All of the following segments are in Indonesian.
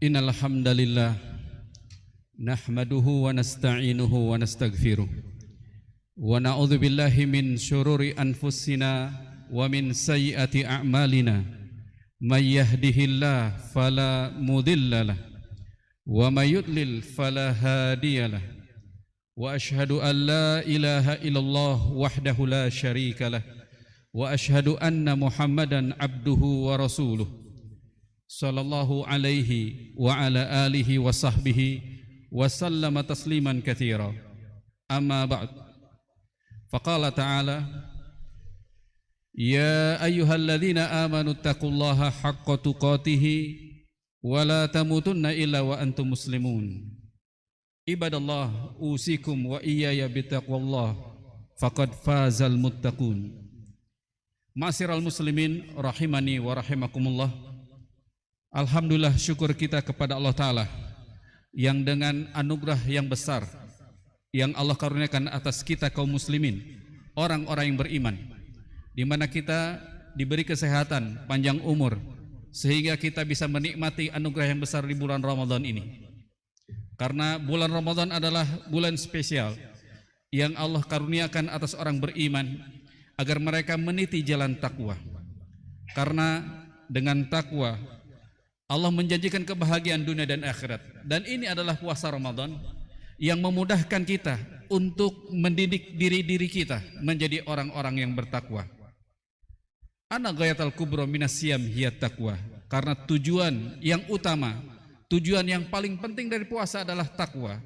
Innal hamdalillah nahmaduhu wa nasta'inuhu wa nastaghfiruh wa na'udzu billahi min syururi anfusina wa min sayyiati a'malina may yahdihillahu fala mudhillalah wa may yudlil fala hadiyalah wa asyhadu an la ilaha illallah wahdahu la syarikalah wa asyhadu anna Muhammadan abduhu wa rasuluh sallallahu alaihi wa ala alihi wa sahbihi wa sallama tasliman katsira. Amma ba'd. Faqala ta'ala ya ayyuhalladzina amanu taqullaha haqqa tuqatih wa la tamutunna illa wa antum muslimun. Ibadallah usikum wa iyaya bitaqwallah faqad fazal muttaqun. Ma'asyiral muslimin rahimani wa rahimakumullah. Alhamdulillah, syukur kita kepada Allah Ta'ala yang dengan anugerah yang besar yang Allah karuniakan atas kita kaum muslimin, orang-orang yang beriman, di mana kita diberi kesehatan, panjang umur, sehingga kita bisa menikmati anugerah yang besar di bulan Ramadan ini. Karena bulan Ramadan adalah bulan spesial yang Allah karuniakan atas orang beriman agar mereka meniti jalan takwa. Karena dengan takwa Allah menjanjikan kebahagiaan dunia dan akhirat. Dan ini adalah puasa Ramadan yang memudahkan kita untuk mendidik diri-diri kita menjadi orang-orang yang bertakwa. Ana ghayatul kubra minas siyam hiya taqwa. Karena tujuan yang utama, tujuan yang paling penting dari puasa adalah takwa.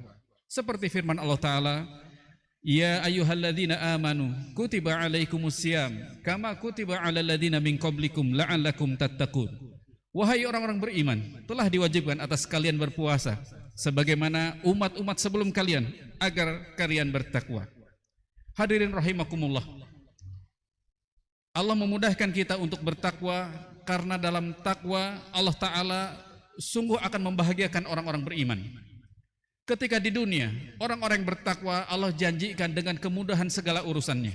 Seperti firman Allah Ta'ala, ya ayyuhalladzina amanu kutiba alaikumusiyam kama kutiba alal ladzina min qablikum la'allakum tattaqun. Wahai orang-orang beriman, telah diwajibkan atas kalian berpuasa sebagaimana umat-umat sebelum kalian agar kalian bertakwa. Hadirin rahimakumullah. Allah memudahkan kita untuk bertakwa karena dalam takwa Allah Ta'ala sungguh akan membahagiakan orang-orang beriman. Ketika di dunia, orang-orang yang bertakwa Allah janjikan dengan kemudahan segala urusannya.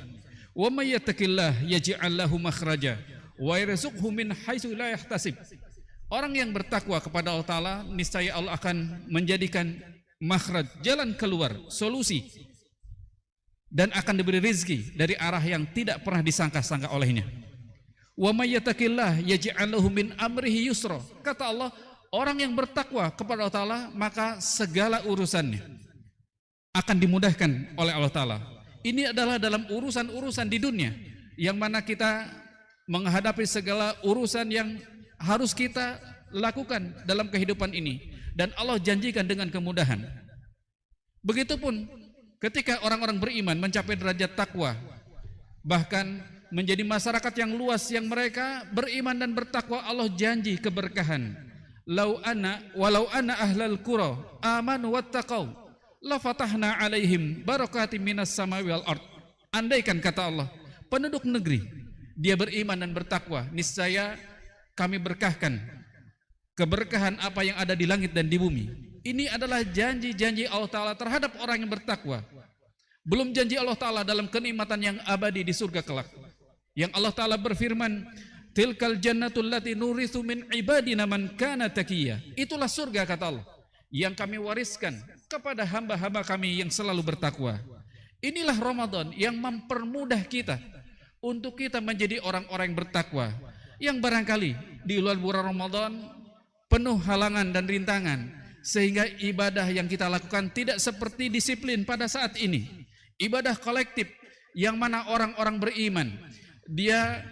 Wa may yattaqillah yaj'al lahu makhraja wa yarzuqhu min haitsu la yahtasib. Orang yang bertakwa kepada Allah Ta'ala, niscaya Allah akan menjadikan makhraj, jalan keluar, solusi, dan akan diberi rezeki dari arah yang tidak pernah disangka-sangka olehnya. Wa may yattaqillah yaj'al lahu min amrihi yusra. Kata Allah, orang yang bertakwa kepada Allah Ta'ala, maka segala urusannya akan dimudahkan oleh Allah Ta'ala. Ini adalah dalam urusan-urusan di dunia, yang mana kita menghadapi segala urusan yang harus kita lakukan dalam kehidupan ini, dan Allah janjikan dengan kemudahan. Begitupun ketika orang-orang beriman mencapai derajat takwa, bahkan menjadi masyarakat yang luas yang mereka beriman dan bertakwa, Allah janji keberkahan. Walau anna ahlal qura amanu wattaqau la fatahna alaihim barakatim minas samai wal ard. Andaikan, kata Allah, penduduk negeri dia beriman dan bertakwa, niscaya kami berkahkan keberkahan apa yang ada di langit dan di bumi. Ini adalah janji-janji Allah Ta'ala terhadap orang yang bertakwa. Belum janji Allah Ta'ala dalam kenikmatan yang abadi di surga kelak, yang Allah Ta'ala berfirman, tilkal jannatul lati nurithu min ibadina man kana taqiyya. Itulah surga, kata Allah, yang kami wariskan kepada hamba-hamba kami yang selalu bertakwa. Inilah Ramadan yang mempermudah kita untuk kita menjadi orang-orang yang bertakwa, yang barangkali di luar bulan Ramadan penuh halangan dan rintangan, sehingga ibadah yang kita lakukan tidak seperti disiplin pada saat ini. Ibadah kolektif yang mana orang-orang beriman dia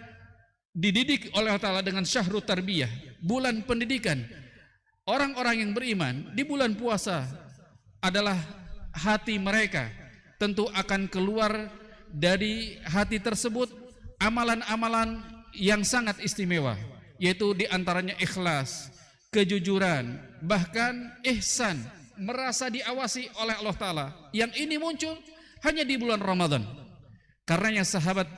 dididik oleh Allah Ta'ala dengan syahrut tarbiyah, bulan pendidikan. Orang-orang yang beriman di bulan puasa adalah hati mereka tentu akan keluar dari hati tersebut amalan-amalan yang sangat istimewa, yaitu diantaranya ikhlas, kejujuran, bahkan ihsan, merasa diawasi oleh Allah Ta'ala. Yang ini muncul hanya di bulan Ramadan. Karenanya sahabat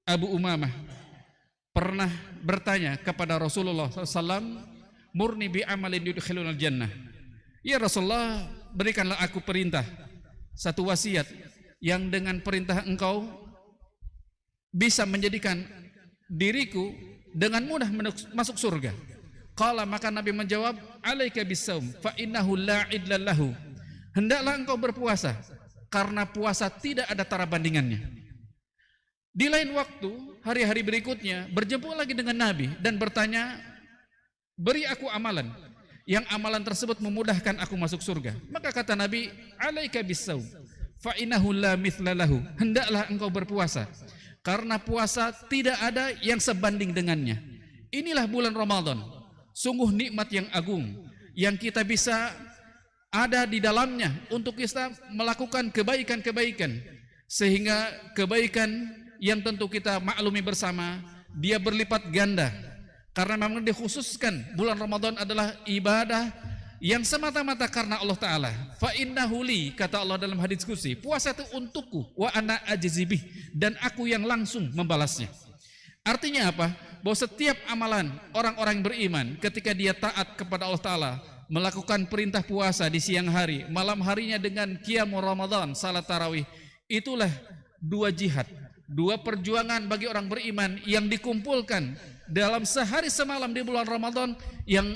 Abu Umamah pernah bertanya kepada Rasulullah SAW, murni bi amalin yudkhilunal jannah. Ya Rasulullah, berikanlah aku perintah, satu wasiat yang dengan perintah engkau bisa menjadikan diriku dengan mudah masuk surga. Qala, maka Nabi menjawab, alaika bisaum fa innahu la idla lahu. Hendaklah engkau berpuasa karena puasa tidak ada tara bandingannya. Di lain waktu, hari-hari berikutnya berjumpa lagi dengan Nabi dan bertanya, beri aku amalan yang amalan tersebut memudahkan aku masuk surga. Maka kata Nabi, alaika bisaum fa innahu la mithla lahu. Hendaklah engkau berpuasa karena puasa tidak ada yang sebanding dengannya. Inilah bulan Ramadan. Sungguh nikmat yang agung yang kita bisa ada di dalamnya untuk kita melakukan kebaikan-kebaikan, sehingga kebaikan yang tentu kita maklumi bersama dia berlipat ganda, karena memang dikhususkan bulan Ramadan adalah ibadah yang semata-mata karena Allah Ta'ala. Fa innahu li, kata Allah dalam hadits qudsi, puasa itu untukku, wa ana ajzi bih, dan aku yang langsung membalasnya. Artinya apa? Bahwa setiap amalan orang-orang beriman ketika dia taat kepada Allah Ta'ala, melakukan perintah puasa di siang hari, malam harinya dengan qiyamul Ramadan, salat tarawih, itulah dua jihad, dua perjuangan bagi orang beriman yang dikumpulkan dalam sehari semalam di bulan Ramadan, yang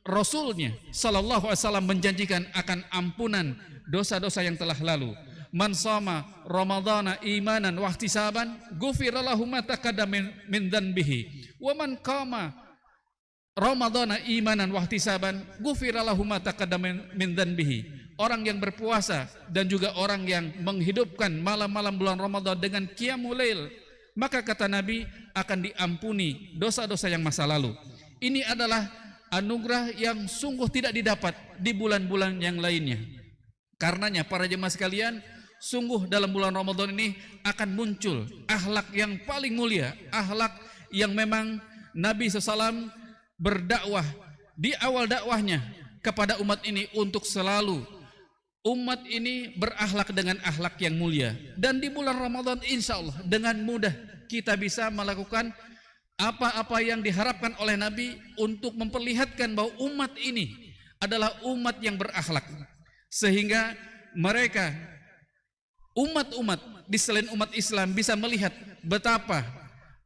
Rasulnya sallallahu alaihi wasallam menjanjikan akan ampunan dosa-dosa yang telah lalu. Man shoma ramadhana imanan wa ihtisaban ghufira lahu ma taqaddama min dhanbihi wa man qama ramadhana imanan wa ihtisaban ghufira lahu ma taqaddama min dhanbihi. Orang yang berpuasa dan juga orang yang menghidupkan malam-malam bulan Ramadan dengan qiyamul lail, maka kata Nabi akan diampuni dosa-dosa yang masa lalu. Ini adalah anugerah yang sungguh tidak didapat di bulan-bulan yang lainnya. Karenanya para jemaah sekalian, sungguh dalam bulan Ramadan ini akan muncul akhlak yang paling mulia, akhlak yang memang Nabi SAW berdakwah di awal dakwahnya kepada umat ini untuk selalu umat ini berakhlak dengan akhlak yang mulia. Dan di bulan Ramadan insya Allah dengan mudah kita bisa melakukan apa-apa yang diharapkan oleh Nabi untuk memperlihatkan bahwa umat ini adalah umat yang berakhlak, sehingga mereka umat-umat di selain umat Islam bisa melihat betapa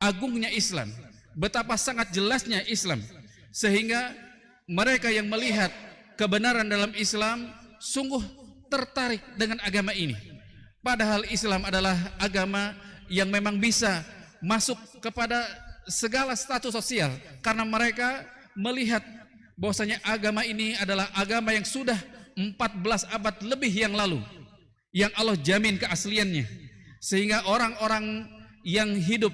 agungnya Islam, betapa sangat jelasnya Islam, sehingga mereka yang melihat kebenaran dalam Islam sungguh tertarik dengan agama ini. Padahal Islam adalah agama yang memang bisa masuk kepada segala status sosial, karena mereka melihat bahwasanya agama ini adalah agama yang sudah 14 abad lebih yang lalu, yang Allah jamin keasliannya, sehingga orang-orang yang hidup,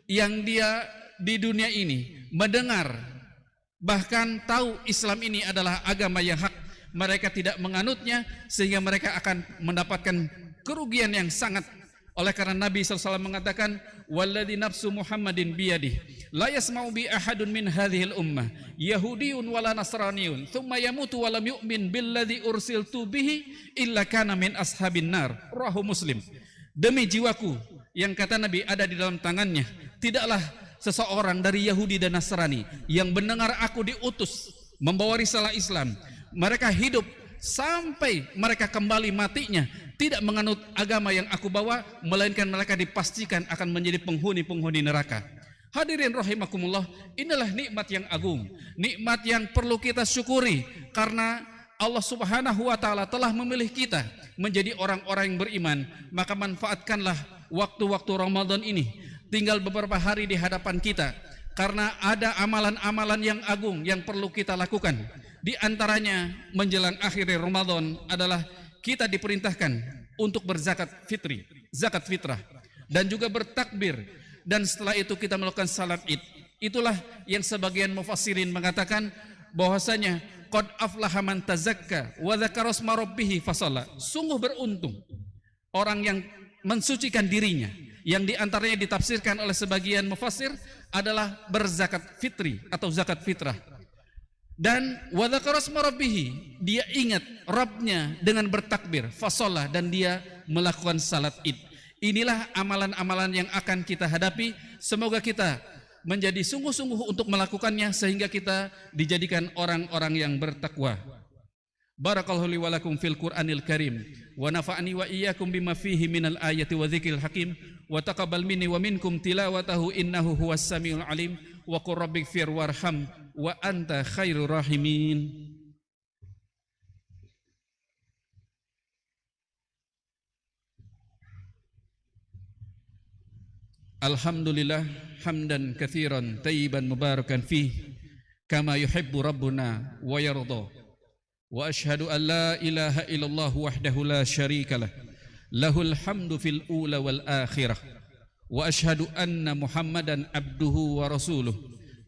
yang dia di dunia ini mendengar, bahkan tahu Islam ini adalah agama yang hak, mereka tidak menganutnya, sehingga mereka akan mendapatkan kerugian yang sangat. Oleh karena Nabi SAW mengatakan, walladzi nafsu Muhammadin biyadih la yasma'u bi ahadun min hadhil ummah yahudiyun wala nasraniyun thumma yamutu wa lam yu'min billadzi ursiltu bihi illa kana min ashabin nar. Rawahu Muslim. Demi jiwaku yang kata Nabi ada di dalam tangannya, tidaklah seseorang dari Yahudi dan Nasrani yang mendengar aku diutus membawa risalah Islam, mereka hidup sampai mereka kembali matinya tidak menganut agama yang aku bawa, melainkan mereka dipastikan akan menjadi penghuni-penghuni neraka. Hadirin rahimakumullah, inilah nikmat yang agung, nikmat yang perlu kita syukuri, karena Allah Subhanahu wa Ta'ala telah memilih kita menjadi orang-orang yang beriman. Maka manfaatkanlah waktu-waktu Ramadan ini, tinggal beberapa hari di hadapan kita, karena ada amalan-amalan yang agung yang perlu kita lakukan. Di antaranya menjelang akhir Ramadan adalah kita diperintahkan untuk berzakat fitri, zakat fitrah, dan juga bertakbir, dan setelah itu kita melakukan salat Id. Itulah yang sebagian mufassirin mengatakan bahwasanya qad aflaha man tazakka wa dzakara asma rabbih fasalla. Sungguh beruntung orang yang mensucikan dirinya, yang diantaranya ditafsirkan oleh sebagian mufassir adalah berzakat fitri atau zakat fitrah. Dan wa dzakara asma rabbih, dia ingat Rabbnya dengan bertakbir, fasalla, dan dia melakukan salat Id. Inilah amalan-amalan yang akan kita hadapi. Semoga kita menjadi sungguh-sungguh untuk melakukannya, sehingga kita dijadikan orang-orang yang bertakwa. Barakallahu li wa lakum fil Qur'anil Karim wa nafa'ani wa iyyakum bima fihi minal ayati wa dzikril hakim wa taqabbal minni wa minkum tilawatahu innahu huwas samiul alim wa qur rabbighfir warham wa anta khairur rahimin. Alhamdulillah hamdan katsiran tayyiban mubarakan fih kama yuhibbu rabbuna wa yarda. Wa ashhadu an la ilaha illallah wahdahu la syarika lah. Lahul hamdu fil ula wal akhirah. Wa ashhadu anna Muhammadan abduhu wa rasuluh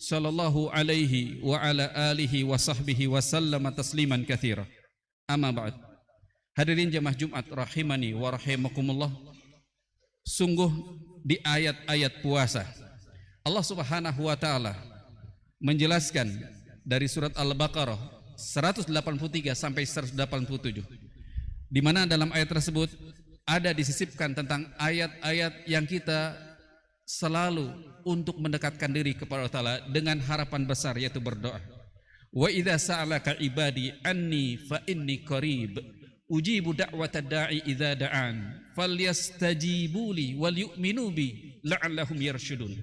sallallahu alaihi wa ala alihi wa sahbihi wa sallama tasliman katsira. Amma ba'd. Hadirin jamaah Jumat rahimani wa rahimakumullah. Sungguh di ayat-ayat puasa Allah Subhanahu wa taala menjelaskan dari surat Al-Baqarah 183 sampai 187, di mana dalam ayat tersebut ada disisipkan tentang ayat-ayat yang kita selalu untuk mendekatkan diri kepada Allah Ta'ala dengan harapan besar, yaitu berdoa. Wa idza sa'alaka ibadi anni fa inni qarib ujibu da'watad da'i idza da'an falyastajibuli wal yu'minu bi la'allahum yarshudun.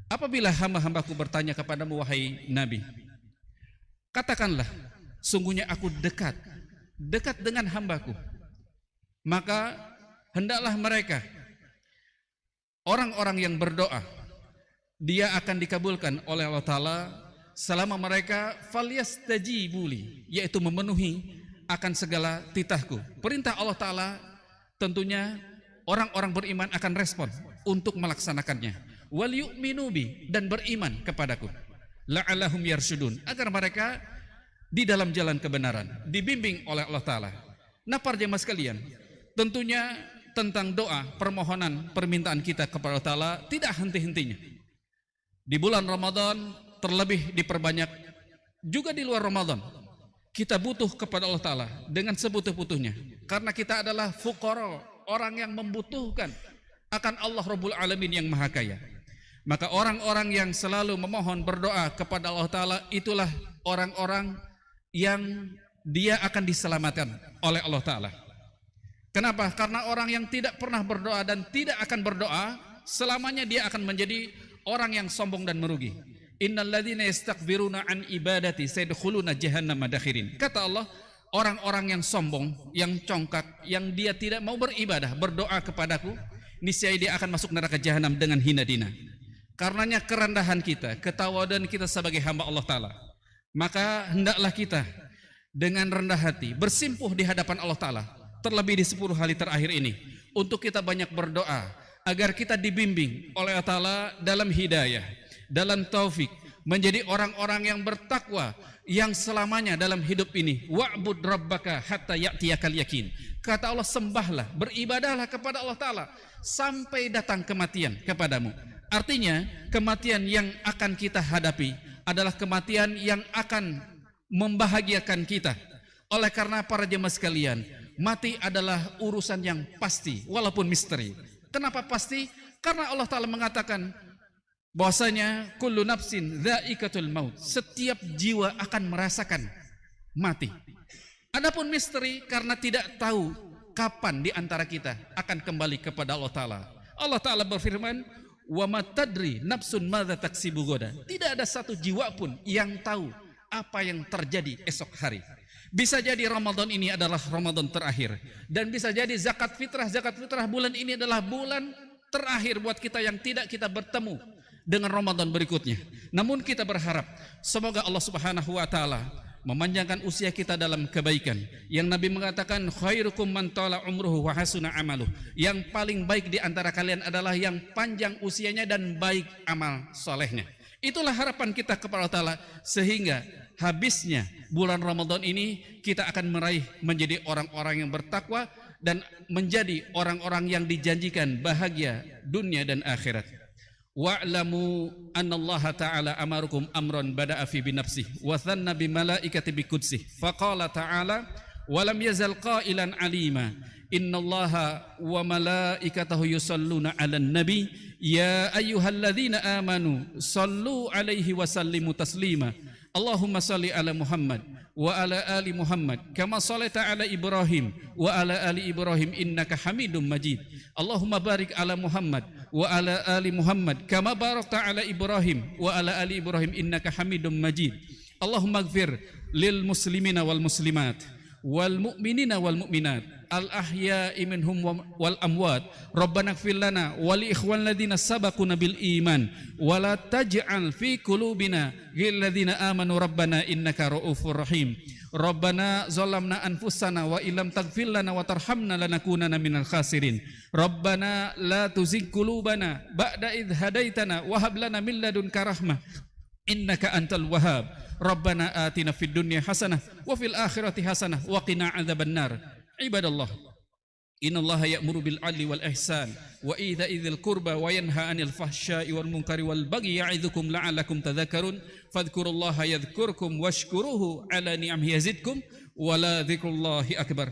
Apabila hamba-hambaku bertanya kepadamu wahai Nabi, katakanlah, sungguhnya aku dekat dengan hambaku, maka hendaklah mereka orang-orang yang berdoa, dia akan dikabulkan oleh Allah Ta'ala selama mereka falyastajibuli, yaitu memenuhi akan segala titahku. Perintah Allah Ta'ala tentunya orang-orang beriman akan respon untuk melaksanakannya. Wal yu'minu bi, dan beriman kepadaku. La'allahum yarshudun, agar mereka di dalam jalan kebenaran, dibimbing oleh Allah Ta'ala. Nah, para jemaah sekalian, tentunya tentang doa, permohonan, permintaan kita kepada Allah Ta'ala tidak henti-hentinya. Di bulan Ramadan terlebih diperbanyak, juga di luar Ramadan kita butuh kepada Allah Ta'ala dengan sebutuh-butuhnya, karena kita adalah fuqara, orang yang membutuhkan akan Allah Rabbul Alamin yang Maha Kaya. Maka orang-orang yang selalu memohon berdoa kepada Allah Ta'ala, itulah orang-orang yang dia akan diselamatkan oleh Allah Ta'ala. Kenapa? Karena orang yang tidak pernah berdoa dan tidak akan berdoa, selamanya dia akan menjadi orang yang sombong dan merugi. Innalladzina yastakbiruna an ibadati sayadkhuluna jahannama dakhirin. Kata Allah, orang-orang yang sombong, yang congkak, yang dia tidak mau beribadah, berdoa kepadaku, niscaya dia akan masuk neraka jahanam dengan hina dina. Karenanya kerendahan kita, ketawaduan kita sebagai hamba Allah Ta'ala, maka hendaklah kita dengan rendah hati bersimpuh di hadapan Allah Ta'ala, terlebih di 10 hari terakhir ini, untuk kita banyak berdoa agar kita dibimbing oleh Allah Ta'ala dalam hidayah, dalam taufik, menjadi orang-orang yang bertakwa yang selamanya dalam hidup ini. Wa'bud rabbaka hatta ya'tiyakal yakin. Kata Allah, sembahlah, beribadahlah kepada Allah Ta'ala sampai datang kematian kepadamu. Artinya kematian yang akan kita hadapi adalah kematian yang akan membahagiakan kita. Oleh karena para jemaah sekalian, mati adalah urusan yang pasti walaupun misteri. Kenapa pasti? Karena Allah Ta'ala mengatakan bahwasanya kullu nafsin dha'iqatul maut, setiap jiwa akan merasakan mati. Adapun misteri karena tidak tahu kapan di antara kita akan kembali kepada Allah Ta'ala. Allah Ta'ala berfirman, wa ma tadri nafsun madza taksibu ghadan. Tidak ada satu jiwa pun yang tahu apa yang terjadi esok hari. Bisa jadi Ramadan ini adalah Ramadan terakhir, dan bisa jadi zakat fitrah bulan ini adalah bulan terakhir buat kita yang tidak kita bertemu dengan Ramadan berikutnya. Namun kita berharap semoga Allah Subhanahu wa taala memanjangkan usia kita dalam kebaikan. Yang Nabi mengatakan khairukum man tala umruhu wa hasuna amaluh. Yang paling baik di antara kalian adalah yang panjang usianya dan baik amal solehnya. Itulah harapan kita kepada Allah Ta'ala, sehingga habisnya bulan Ramadan ini kita akan meraih menjadi orang-orang yang bertakwa dan menjadi orang-orang yang dijanjikan bahagia dunia dan akhirat. Wa'lamu annallaha ta'ala amarukum amran bada'a fi binafsihi wa thanna bi malaikati bi qudsih faqala ta'ala wa lam yazal qailan alima innallaha wa malaikatahu yusalluna 'alan nabi ya ayyuhalladzina amanu sallu 'alaihi wa sallimu taslima Allahumma salli ala Muhammad wa ala ali Muhammad kama shallaita ala Ibrahim wa ala ali Ibrahim innaka Hamidum Majid. Allahumma barik ala Muhammad wa ala ali Muhammad kama barakta ala Ibrahim wa ala ali Ibrahim innaka Hamidum Majid. Allahumma ighfir lil muslimina wal muslimat wal mu'minina wal mu'minat al ahya'i minhum wal amwat. Rabbana ighfir lana wa li ikhwanil ladzina sabaquna bil iman wa la taj'al fi qulubina ghillal ladzina amanu rabbana innaka ra'ufur rahim. Rabbana zalamna anfusana wa illam taghfir lana wa tarhamna lanakunanna minal khasirin. Rabbana la tuzigh qulubana ba'da idh hadaitana wa hab lana min ladunka rahmah innaka antal wahhab. Rabbana atina fid dunya hasanah wa fil akhirati hasanah wa qina adzabannar. Ibadallah, innallaha ya'muru bil 'adli wal ihsan wa ita'i dzil qurba wa yanha 'anil fahsya'i wal munkari wal bagyi ya'idzukum la'allakum tadhakkarun. Fadhkurullaha yadhkurkum washkuruhu 'ala ni'amihi yazidkum wa la dzikrullahi akbar.